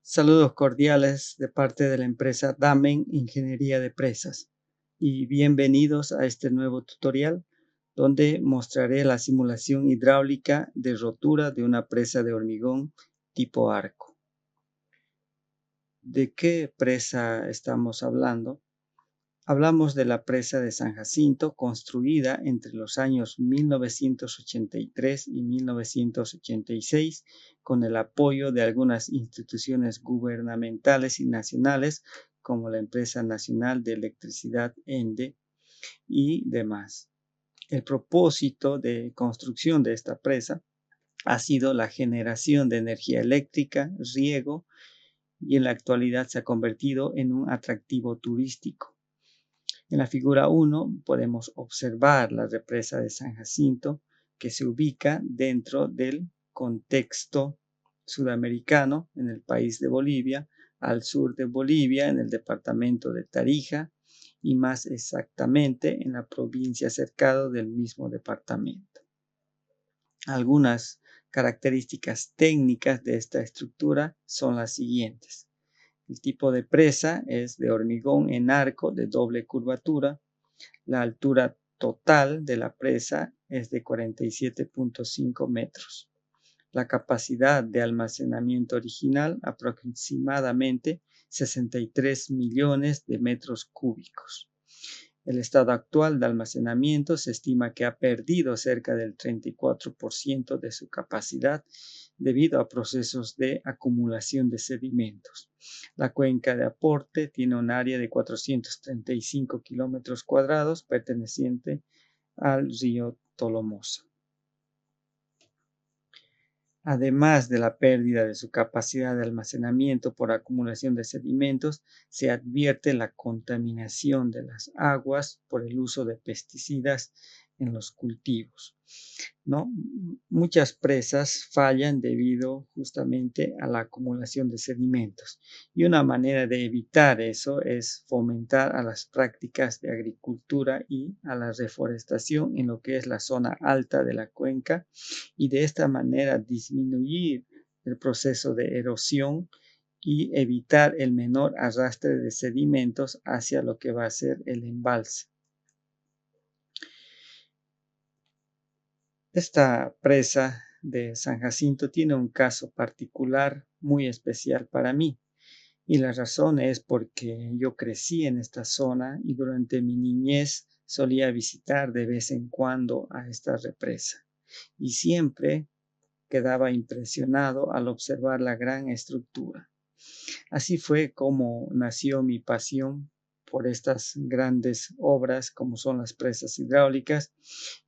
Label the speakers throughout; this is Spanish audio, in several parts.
Speaker 1: Saludos cordiales de parte de la empresa Damen Ingeniería de Presas y bienvenidos a este nuevo tutorial donde mostraré la simulación hidráulica de rotura de una presa de hormigón tipo arco. ¿De qué presa estamos hablando? Hablamos de la presa de San Jacinto, construida entre los años 1983 y 1986 con el apoyo de algunas instituciones gubernamentales y nacionales como la Empresa Nacional de Electricidad ENDE y demás. El propósito de construcción de esta presa ha sido la generación de energía eléctrica, riego y en la actualidad se ha convertido en un atractivo turístico. En la figura 1 podemos observar la represa de San Jacinto que se ubica dentro del contexto sudamericano en el país de Bolivia, al sur de Bolivia en el departamento de Tarija y más exactamente en la provincia cercana del mismo departamento. Algunas características técnicas de esta estructura son las siguientes. El tipo de presa es de hormigón en arco de doble curvatura. La altura total de la presa es de 47.5 metros. La capacidad de almacenamiento original aproximadamente 63 millones de metros cúbicos. El estado actual de almacenamiento se estima que ha perdido cerca del 34% de su capacidad debido a procesos de acumulación de sedimentos. La cuenca de aporte tiene un área de 435 kilómetros cuadrados perteneciente al río Tolomosa. Además de la pérdida de su capacidad de almacenamiento por acumulación de sedimentos, se advierte la contaminación de las aguas por el uso de pesticidas en los cultivos, ¿no? Muchas presas fallan debido justamente a la acumulación de sedimentos y una manera de evitar eso es fomentar a las prácticas de agricultura y a la reforestación en lo que es la zona alta de la cuenca y de esta manera disminuir el proceso de erosión y evitar el menor arrastre de sedimentos hacia lo que va a ser el embalse. Esta presa de San Jacinto tiene un caso particular muy especial para mí y la razón es porque yo crecí en esta zona y durante mi niñez solía visitar de vez en cuando a esta represa y siempre quedaba impresionado al observar la gran estructura. Así fue como nació mi pasión por estas grandes obras como son las presas hidráulicas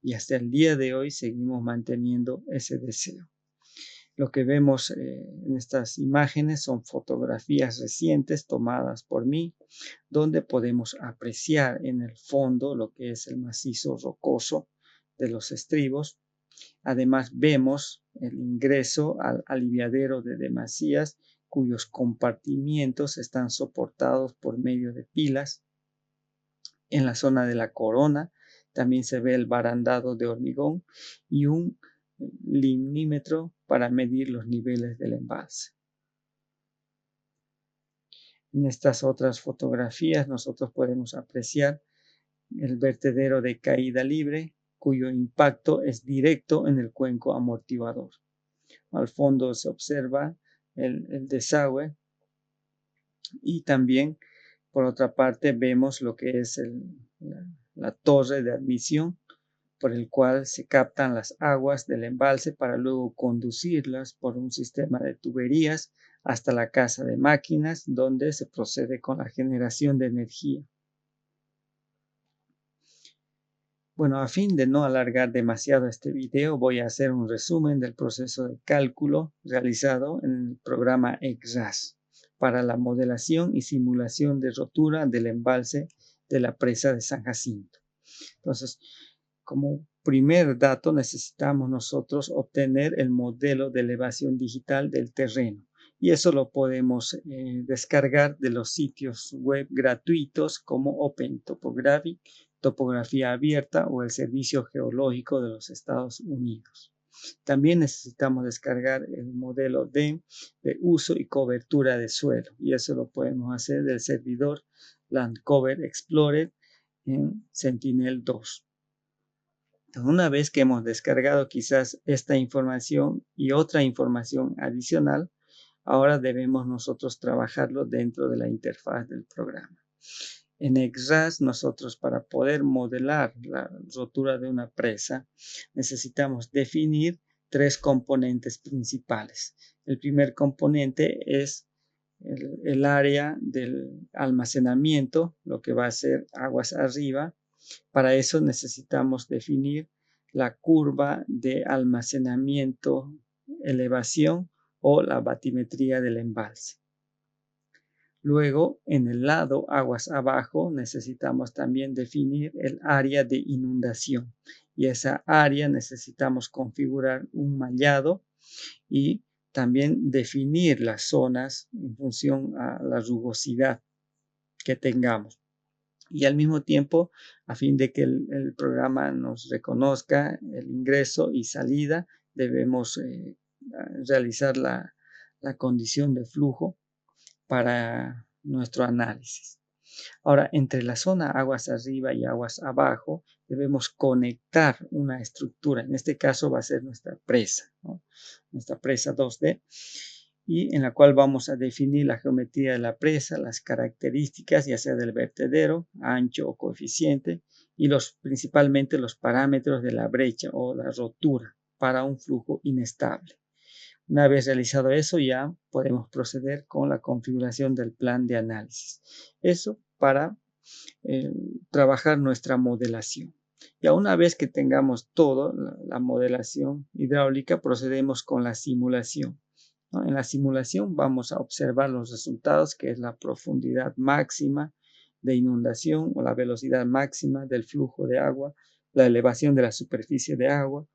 Speaker 1: y hasta el día de hoy seguimos manteniendo ese deseo. Lo que vemos en estas imágenes son fotografías recientes tomadas por mí, donde podemos apreciar en el fondo lo que es el macizo rocoso de los estribos. Además vemos el ingreso al aliviadero de demasías cuyos compartimientos están soportados por medio de pilas. En la zona de la corona también se ve el barandado de hormigón y un limnímetro para medir los niveles del embalse. En estas otras fotografías nosotros podemos apreciar el vertedero de caída libre cuyo impacto es directo en el cuenco amortiguador. Al fondo se observa el desagüe y también por otra parte vemos lo que es la torre de admisión por el cual se captan las aguas del embalse para luego conducirlas por un sistema de tuberías hasta la casa de máquinas donde se procede con la generación de energía. Bueno, a fin de no alargar demasiado este video, voy a hacer un resumen del proceso de cálculo realizado en el programa ECRAS para la modelación y simulación de rotura del embalse de la presa de San Jacinto. Entonces, como primer dato necesitamos nosotros obtener el modelo de elevación digital del terreno y eso lo podemos descargar de los sitios web gratuitos como Open Topographic, Topografía Abierta o el Servicio Geológico de los Estados Unidos. También necesitamos descargar el modelo DEM de uso y cobertura de suelo, y eso lo podemos hacer del servidor Land Cover Explorer en Sentinel-2. Entonces, una vez que hemos descargado quizás esta información y otra información adicional, ahora debemos nosotros trabajarlo dentro de la interfaz del programa. En XRAS, nosotros para poder modelar la rotura de una presa, necesitamos definir 3 componentes principales. El primer componente es el área del almacenamiento, lo que va a ser aguas arriba. Para eso necesitamos definir la curva de almacenamiento, elevación o la batimetría del embalse. Luego, en el lado aguas abajo, necesitamos también definir el área de inundación. Y esa área necesitamos configurar un mallado y también definir las zonas en función a la rugosidad que tengamos. Y al mismo tiempo, a fin de que el programa nos reconozca el ingreso y salida, debemos realizar la condición de flujo para nuestro análisis. Ahora, entre la zona aguas arriba y aguas abajo, debemos conectar una estructura. En este caso va a ser nuestra presa, ¿no? Nuestra presa 2D, y en la cual vamos a definir la geometría de la presa, las características, ya sea del vertedero, ancho o coeficiente, y principalmente los parámetros de la brecha o la rotura para un flujo inestable. Una vez realizado eso, ya podemos proceder con la configuración del plan de análisis. Eso para trabajar nuestra modelación. Ya una vez que tengamos todo, la modelación hidráulica, procedemos con la simulación, ¿no? En la simulación vamos a observar los resultados, que es la profundidad máxima de inundación o la velocidad máxima del flujo de agua, la elevación de la superficie de agua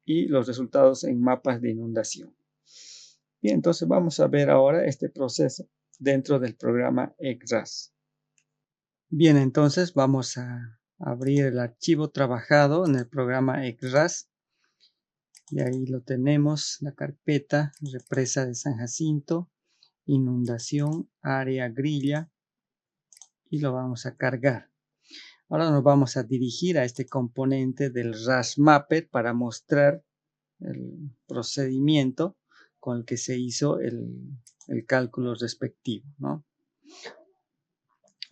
Speaker 1: y los resultados en mapas de inundación. Bien, entonces vamos a ver ahora este proceso dentro del programa XRAS. Bien, entonces vamos a abrir el archivo trabajado en el programa XRAS. Y ahí lo tenemos, la carpeta represa de San Jacinto, inundación, área grilla, y lo vamos a cargar. Ahora nos vamos a dirigir a este componente del RAS Mapper para mostrar el procedimiento con el que se hizo el cálculo respectivo, ¿no?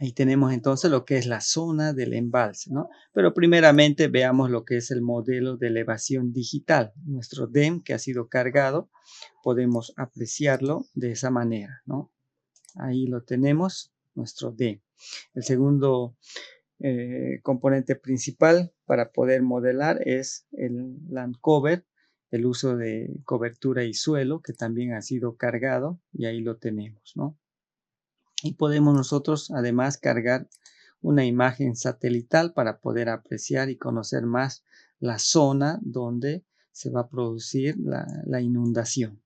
Speaker 1: Ahí tenemos entonces lo que es la zona del embalse, ¿no? Pero primeramente veamos lo que es el modelo de elevación digital. Nuestro DEM que ha sido cargado, podemos apreciarlo de esa manera, ¿no? Ahí lo tenemos, nuestro DEM. El segundo componente principal para poder modelar es el Land Cover, el uso de cobertura y suelo, que también ha sido cargado, y ahí lo tenemos, ¿no? Y podemos nosotros además cargar una imagen satelital para poder apreciar y conocer más la zona donde se va a producir la inundación.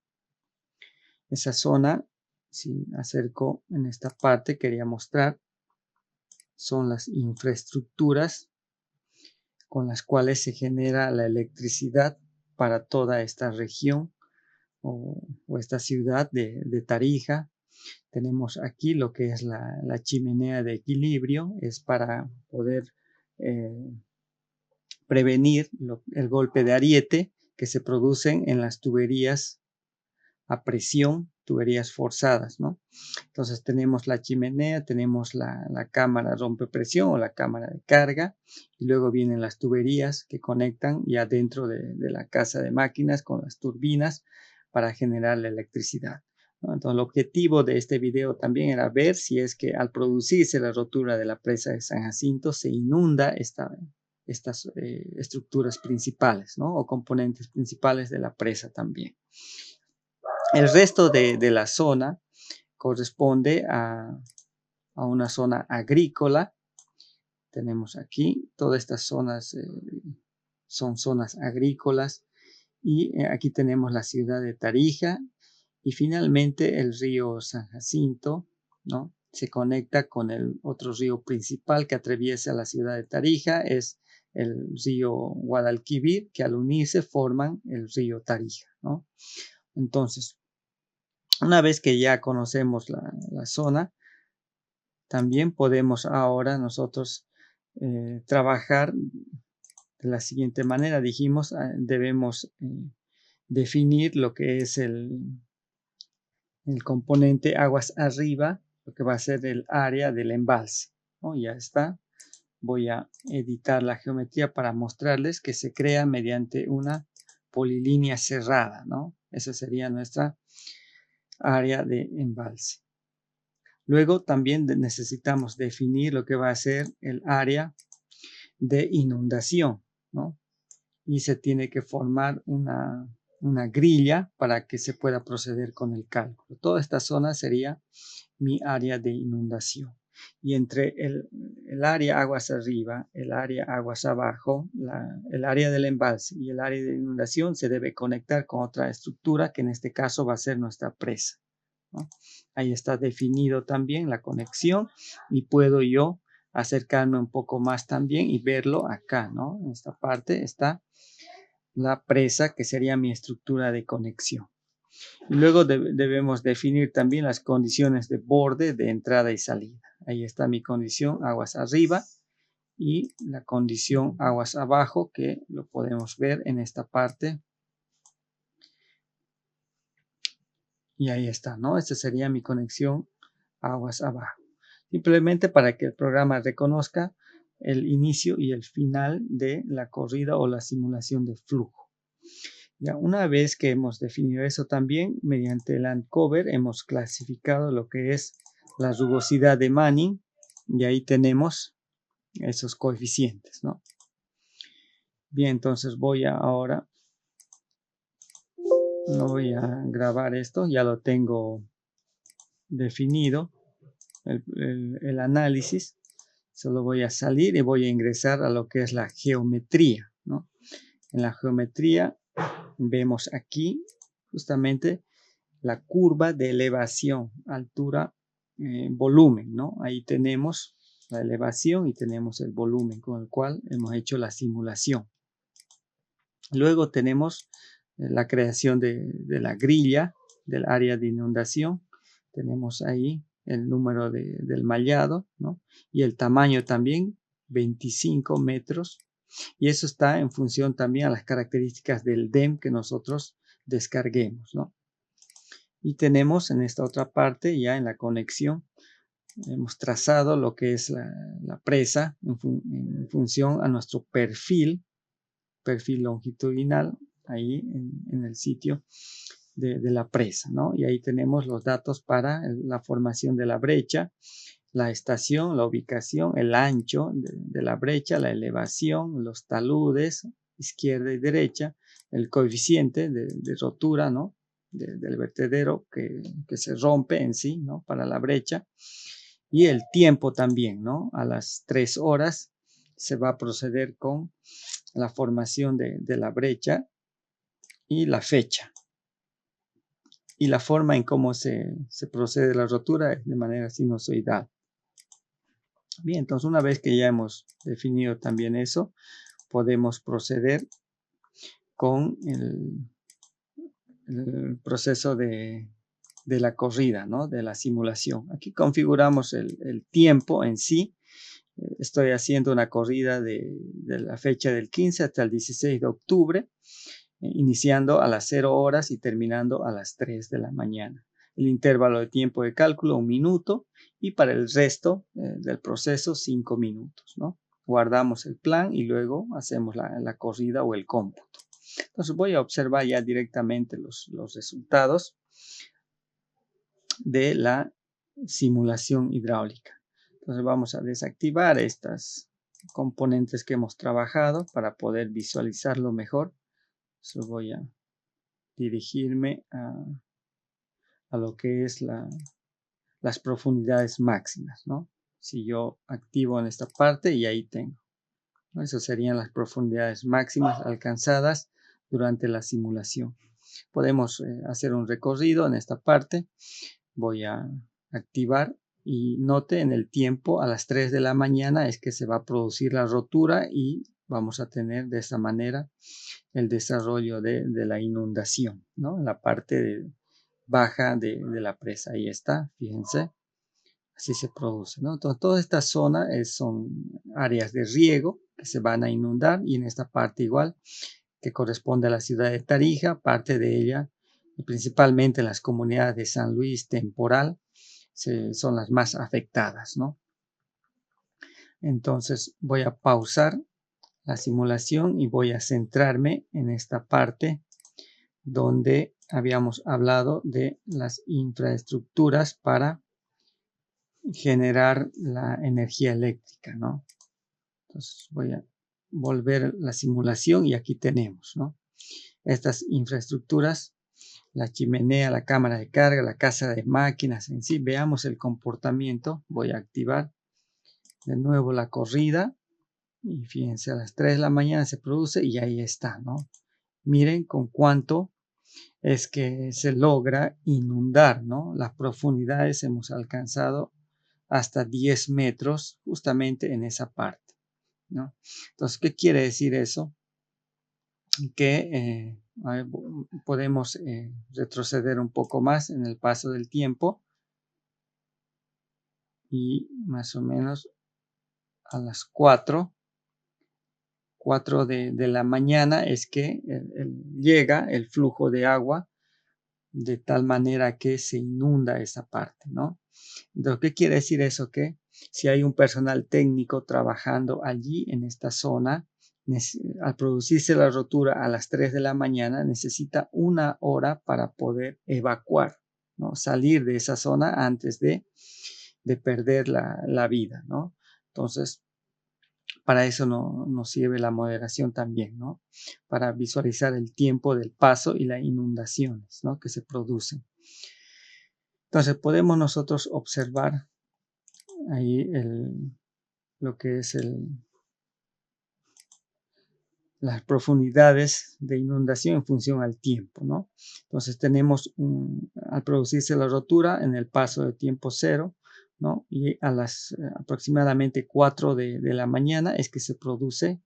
Speaker 1: Esa zona, si acerco en esta parte, quería mostrar, son las infraestructuras con las cuales se genera la electricidad para toda esta región o esta ciudad de Tarija. Tenemos aquí lo que es la chimenea de equilibrio, es para poder prevenir el golpe de ariete que se producen en las tuberías a presión, tuberías forzadas, ¿no? Entonces tenemos la chimenea, tenemos la cámara rompepresión o la cámara de carga, y luego vienen las tuberías que conectan ya dentro de la casa de máquinas con las turbinas para generar la electricidad, ¿no? Entonces el objetivo de este video también era ver si es que al producirse la rotura de la presa de San Jacinto se inunda estas estructuras principales, ¿no? O componentes principales de la presa también. El resto de la zona corresponde a una zona agrícola. Tenemos aquí, todas estas zonas son zonas agrícolas, y aquí tenemos la ciudad de Tarija, y finalmente el río San Jacinto, ¿no? Se conecta con el otro río principal que atraviesa la ciudad de Tarija, es el río Guadalquivir, que al unirse forman el río Tarija, ¿no? Entonces, una vez que ya conocemos la zona, también podemos ahora nosotros trabajar de la siguiente manera. Dijimos, debemos definir lo que es el componente aguas arriba, lo que va a ser el área del embalse, ¿no? Ya está. Voy a editar la geometría para mostrarles que se crea mediante una polilínea cerrada, ¿no? Esa sería nuestra área de embalse. Luego también necesitamos definir lo que va a ser el área de inundación, ¿no? Y se tiene que formar una grilla para que se pueda proceder con el cálculo. Toda esta zona sería mi área de inundación. Y entre el área aguas arriba, el área aguas abajo, el área del embalse y el área de inundación se debe conectar con otra estructura que en este caso va a ser nuestra presa, ¿no? Ahí está definido también la conexión y puedo yo acercarme un poco más también y verlo acá, ¿no? En esta parte está la presa, que sería mi estructura de conexión. Y luego debemos definir también las condiciones de borde, de entrada y salida. Ahí está mi condición aguas arriba y la condición aguas abajo, que lo podemos ver en esta parte. Y ahí está, ¿no? Esta sería mi conexión aguas abajo. Simplemente para que el programa reconozca el inicio y el final de la corrida o la simulación de flujo. Ya, una vez que hemos definido eso también, mediante el Uncover hemos clasificado lo que es la rugosidad de Manning y ahí tenemos esos coeficientes, ¿no? Bien, entonces ahora no voy a grabar esto, ya lo tengo definido, el análisis. Solo voy a salir y voy a ingresar a lo que es la geometría, ¿no? En la geometría vemos aquí justamente la curva de elevación, altura, volumen, ¿no? Ahí tenemos la elevación y tenemos el volumen con el cual hemos hecho la simulación. Luego tenemos la creación de la grilla del área de inundación. Tenemos ahí el número del mallado, ¿no? Y el tamaño también, 25 metros. Y eso está en función también a las características del DEM que nosotros descarguemos, ¿no? Y tenemos en esta otra parte, ya en la conexión, hemos trazado lo que es la presa en función a nuestro perfil longitudinal, ahí en el sitio de la presa, ¿no? Y ahí tenemos los datos para la formación de la brecha, la estación, la ubicación, el ancho de la brecha, la elevación, los taludes, izquierda y derecha, el coeficiente de rotura, ¿no? Del vertedero que se rompe en sí, ¿no? Para la brecha. Y el tiempo también, ¿no? A las 3 horas se va a proceder con la formación de la brecha y la fecha. Y la forma en cómo se procede la rotura es de manera sinusoidal. Bien, entonces una vez que ya hemos definido también eso, podemos proceder con el proceso de la corrida, ¿no? De la simulación. Aquí configuramos el tiempo en sí. Estoy haciendo una corrida de la fecha del 15 hasta el 16 de octubre, iniciando a las 0 horas y terminando a las 3 de la mañana. El intervalo de tiempo de cálculo, 1 minuto, y para el resto del proceso, 5 minutos, ¿no? Guardamos el plan y luego hacemos la corrida o el cómputo. Entonces voy a observar ya directamente los resultados de la simulación hidráulica. Entonces vamos a desactivar estas componentes que hemos trabajado para poder visualizarlo mejor. Entonces voy a dirigirme a lo que es las profundidades máximas, ¿no? Si yo activo en esta parte y ahí tengo, ¿no? Esas serían las profundidades máximas alcanzadas durante la simulación. Podemos hacer un recorrido en esta parte. Voy a activar y note en el tiempo a las 3 de la mañana es que se va a producir la rotura y vamos a tener de esta manera el desarrollo de la inundación, ¿no? En la parte baja de la presa. Ahí está, fíjense, así se produce, ¿no? Entonces, toda esta zona son áreas de riego que se van a inundar, y en esta parte igual, que corresponde a la ciudad de Tarija, parte de ella, y principalmente las comunidades de San Luis, Temporal, son las más afectadas, ¿no? Entonces voy a pausar la simulación y voy a centrarme en esta parte donde habíamos hablado de las infraestructuras para generar la energía eléctrica, ¿no? Entonces voy a volver la simulación y aquí tenemos, ¿no? Estas infraestructuras, la chimenea, la cámara de carga, la casa de máquinas en sí. Veamos el comportamiento. Voy a activar de nuevo la corrida y fíjense, a las 3 de la mañana se produce y ahí está, ¿no? Miren con cuánto es que se logra inundar, ¿no? Las profundidades hemos alcanzado hasta 10 metros justamente en esa parte, ¿no? Entonces, ¿qué quiere decir eso? Que podemos retroceder un poco más en el paso del tiempo y más o menos a las 4 de la mañana es que llega el flujo de agua de tal manera que se inunda esa parte, ¿no? Entonces, ¿qué quiere decir eso? Que si hay un personal técnico trabajando allí en esta zona, al producirse la rotura a las 3 de la mañana, necesita 1 hora para poder evacuar, ¿no? Salir de esa zona antes de perder la vida, ¿no? Entonces, para eso nos sirve la moderación también, ¿no? Para visualizar el tiempo del paso y las inundaciones, ¿no?, que se producen. Entonces podemos nosotros observar ahí lo que es las profundidades de inundación en función al tiempo, ¿no? Entonces tenemos al producirse la rotura en el paso de tiempo 0, ¿no? Y a las aproximadamente 4 de la mañana es que se produce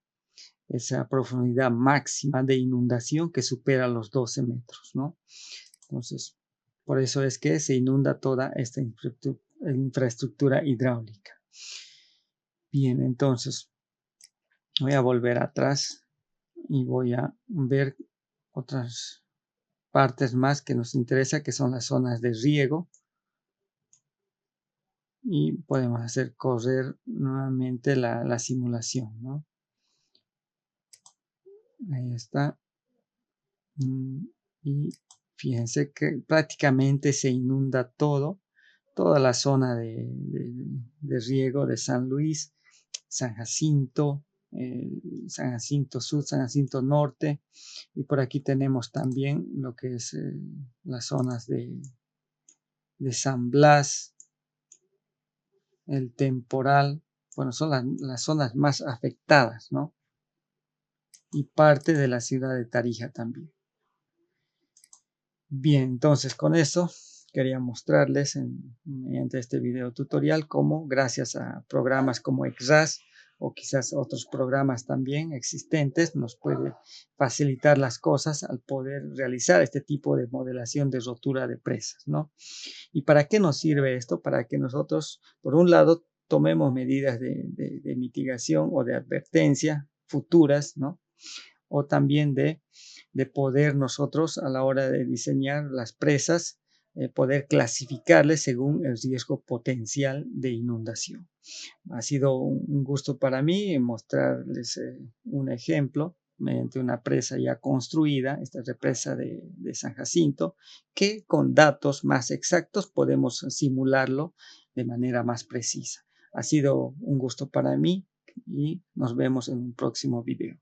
Speaker 1: esa profundidad máxima de inundación que supera los 12 metros, ¿no? Entonces, por eso es que se inunda toda esta infraestructura hidráulica. Bien, entonces voy a volver atrás y voy a ver otras partes más que nos interesa, que son las zonas de riego. Y podemos hacer correr nuevamente la simulación, ¿no? Ahí está. Y fíjense que prácticamente se inunda toda la zona de riego de San Luis, San Jacinto, San Jacinto Sur, San Jacinto Norte, y por aquí tenemos también lo que es las zonas de San Blas, el Temporal. Bueno, son las zonas más afectadas, ¿no? Y parte de la ciudad de Tarija también. Bien, entonces con eso quería mostrarles mediante este video tutorial cómo, gracias a programas como ExRAS o quizás otros programas también existentes, nos puede facilitar las cosas al poder realizar este tipo de modelación de rotura de presas, ¿no? ¿Y para qué nos sirve esto? Para que nosotros, por un lado, tomemos medidas de mitigación o de advertencia futuras, ¿no? O también de poder nosotros, a la hora de diseñar las presas, poder clasificarles según el riesgo potencial de inundación. Ha sido un gusto para mí mostrarles un ejemplo mediante una presa ya construida, esta represa de San Jacinto, que con datos más exactos podemos simularlo de manera más precisa. Ha sido un gusto para mí y nos vemos en un próximo video.